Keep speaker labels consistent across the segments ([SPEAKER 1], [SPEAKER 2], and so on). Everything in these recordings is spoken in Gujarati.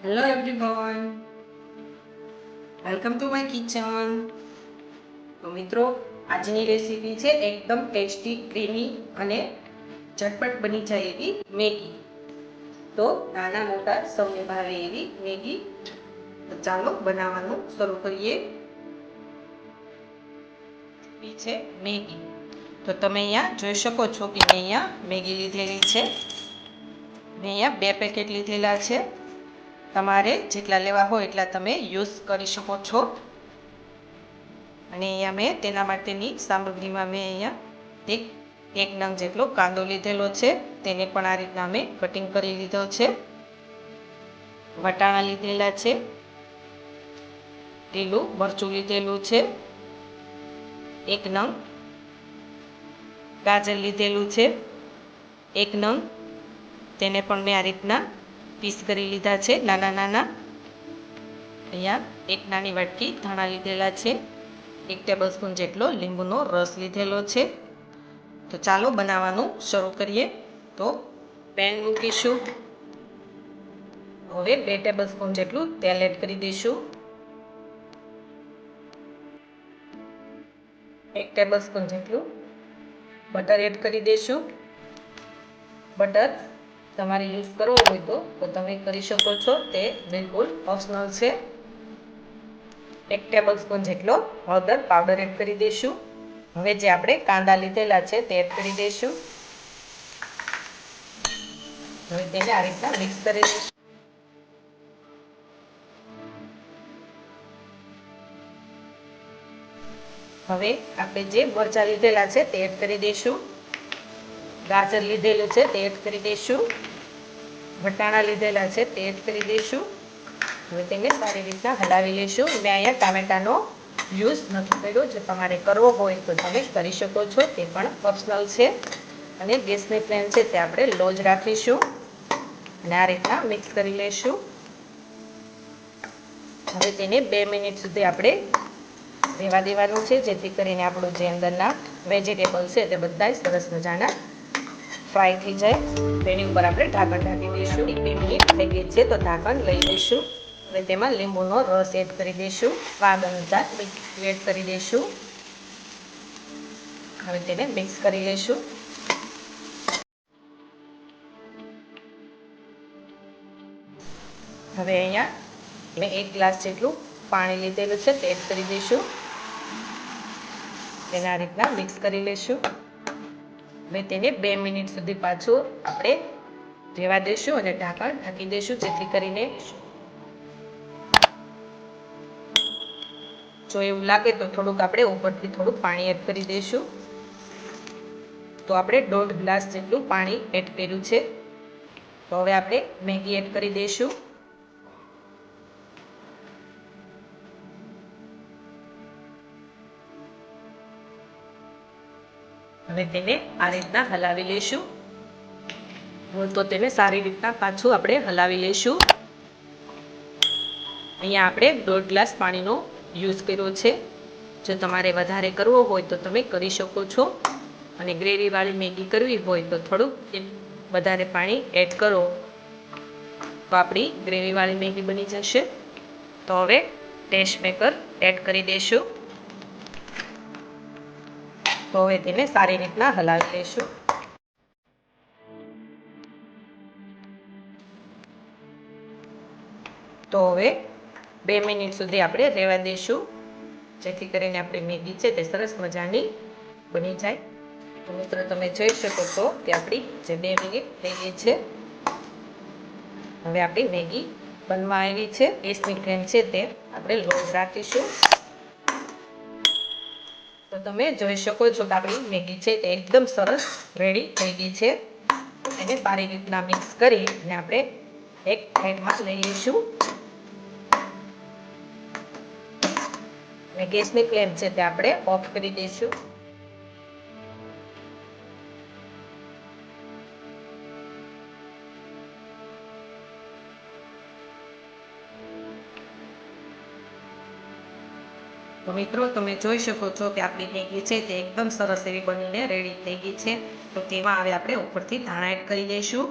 [SPEAKER 1] Hello everyone, welcome to my kitchen. તો મિત્રો, આજની રેસીપી છે એકદમ ટેસ્ટી, ક્રીમી અને ઝટપટ બની જાય એવી મેગી. તો નાના મોટા સૌને ભાવે એવી મેગી. તો ચાલો બનાવવાનું શરૂ કરીએ. છે મેગી. તો તમે અહીંયા જોઈ શકો છો કે મેં અહીંયા મેગી લીધેલી છે. મેં અહીંયા 2 પેકેટ લીધેલા છે. તમારે જેટલા લેવા હોય એટલા તમે યુઝ કરી શકો છો. અને અહીંયા મેં તેના માટેની સામગ્રીમાં મેં અહીંયા એક નંગ જેટલો કાંદો લીધેલો છે. તેને પણ આ રીતના મેં કટિંગ કરી લીધો છે. વટાણા લીધેલા છે. લીલું મરચું લીધેલું છે. એક નંગ ગાજર લીધેલું છે. એક નંગ તેને પણ મેં આ રીતના પીસ કરી લીધા છે નાના નાના. અહીંયા એક નાની વાટકી ધાણા લીધેલા છે. 1 ટેબલ સ્પૂન જેટલો લીંબુનો રસ લીધેલો છે. તો ચાલો બનાવવાનું શરૂ કરીએ. તો પેન મૂકીશું. હવે 2 ટેબલ સ્પૂન જેટલું તેલ એડ કરી દઈશું. 1 ટેબલ સ્પૂન જેટલું બટર એડ કરી દઈશું. બટર તમારે યુઝ કરવો હોય તો તમે કરી શકો છો, તે બિલકુલ ઓપ્શનલ છે. 1 ટેબલ સ્પૂન જેટલો હળદર પાવડર એડ કરી દઈશું. હવે જે આપણે કાંદા લીધેલા છે તે એડ કરી દઈશું. હવે તેને આ રીતના મિક્સ કરી દઈશું. હવે આપણે જે મરચાં લીધેલા છે તે એડ કરી દઈશું. ગાજર લીધેલું છે તે એડ કરી દઈશું. વટાણા લીધેલા છે તે એડ કરી દઈશું. હવે તેને સારી રીતના હલાવી લઈશું. મેં અહીંયા ટામેટાનો યુઝ નથી કર્યો. જો તમારે કરવો હોય તો તમે કરી શકો છો, તે પણ ઓપ્શનલ છે. અને ગેસની ફ્લેમ છે તે આપણે લો જ રાખીશું અને આ રીતના મિક્સ કરી લઈશું. હવે તેને 2 મિનિટ સુધી આપણે રહેવા દેવાનું છે, જેથી કરીને આપણું જે અંદરના વેજીટેબલ છે તે બધા સરસ મજાના ફ્રાય થઈ જાય. તેની ઉપર આપણે ઢાંકણ ઢાંકી દઈશું. 1-2 મિનિટ થઈ ગઈ છે તો ઢાંકણ લઈ લઈશું. હવે તેમાં લીંબુનો રસ એડ કરી દઈશું. સ્વાદ અનુસાર મીઠું એડ કરી દઈશું. હવે તેને મિક્સ કરી લઈશું. હવે અહીંયા મેં 1 ગ્લાસ જેટલું પાણી લીધેલું છે તે એડ કરી દઈશું. તેને આ રીતના મિક્સ કરી લઈશું. હવે તેને 2 મિનિટ સુધી પાછું આપણે રહેવા દઈશું અને ઢાંકણ ઢાંકી દઈશું, જેથી કરીને જો એવું લાગે તો થોડુંક આપણે ઉપરથી થોડુંક પાણી એડ કરી દઈશું. તો આપણે 1.5 ગ્લાસ જેટલું પાણી એડ કર્યું છે. તો હવે આપણે મેગી એડ કરી દઈશું. હવે તેને આ રીતના હલાવી લઈશું. તો તેને સારી રીતના પાછું આપણે હલાવી લઈશું. અહીંયા આપણે 1.5 ગ્લાસ પાણીનો યુઝ કર્યો છે. જો તમારે વધારે કરવો હોય તો તમે કરી શકો છો, અને ગ્રેવીવાળી મેગી કરવી હોય તો થોડુંક વધારે પાણી એડ કરો તો આપણી ગ્રેવીવાળી મેગી બની જશે. તો હવે ટેસ્ટ મેકર એડ કરી દઈશું. તો હવે તેને સારી રીતના હલાવી લઈશું. તો હવે 2 મિનિટ સુધી આપણે રહેવા દઈશું, જેથી કરીને આપણી મેગી છે તે સરસ મજાની બની જાય. તો મિત્રો, તમે જોઈ શકો છો કે આપણી જે 2 મિનિટ થઈ ગઈ છે. હવે આપણી મેગી બનવા આવી છે. ગેસની ફ્લેમ છે તે આપણે લો રાખીશું. તો તમે જોઈ શકો છો કે આપણી મેગી છે તે એકદમ સરસ રેડી થઈ ગઈ છે. એને સારી રીતના મિક્સ કરી અને આપણે એક સાઈડમાં લઈ લઈશું. અને ગેસની ફ્લેમ છે તે આપણે ઓફ કરી દઈશું. તો મિત્રો, તમે જોઈ શકો છો કે આપણી મેગી છે તે એકદમ સરસ એવી બનીને રેડી થઈ ગઈ છે. તો તેમાં હવે આપણે ઉપરથી ધાણા એડ કરી દઈશું.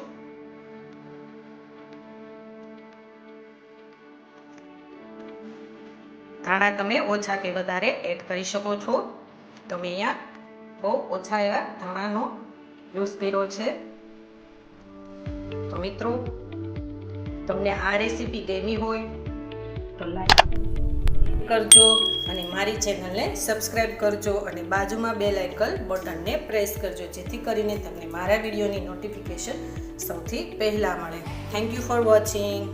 [SPEAKER 1] ધાણા તમે ઓછા કે વધારે એડ કરી શકો છો. તમે અહીંયા બહુ ઓછા એવા ધાણાનો યુઝ કર્યો છે. તો મિત્રો, તમને આ રેસીપી ગમી હોય તો લાઈક કરજો અને મારી ચેનલને સબસ્ક્રાઈબ કરજો અને બાજુમાં બેલ આઇકન બટનને પ્રેસ કરજો, જેથી કરીને તમને મારા વિડીયોની નોટિફિકેશન સૌથી પહેલાં મળે. Thank you for watching.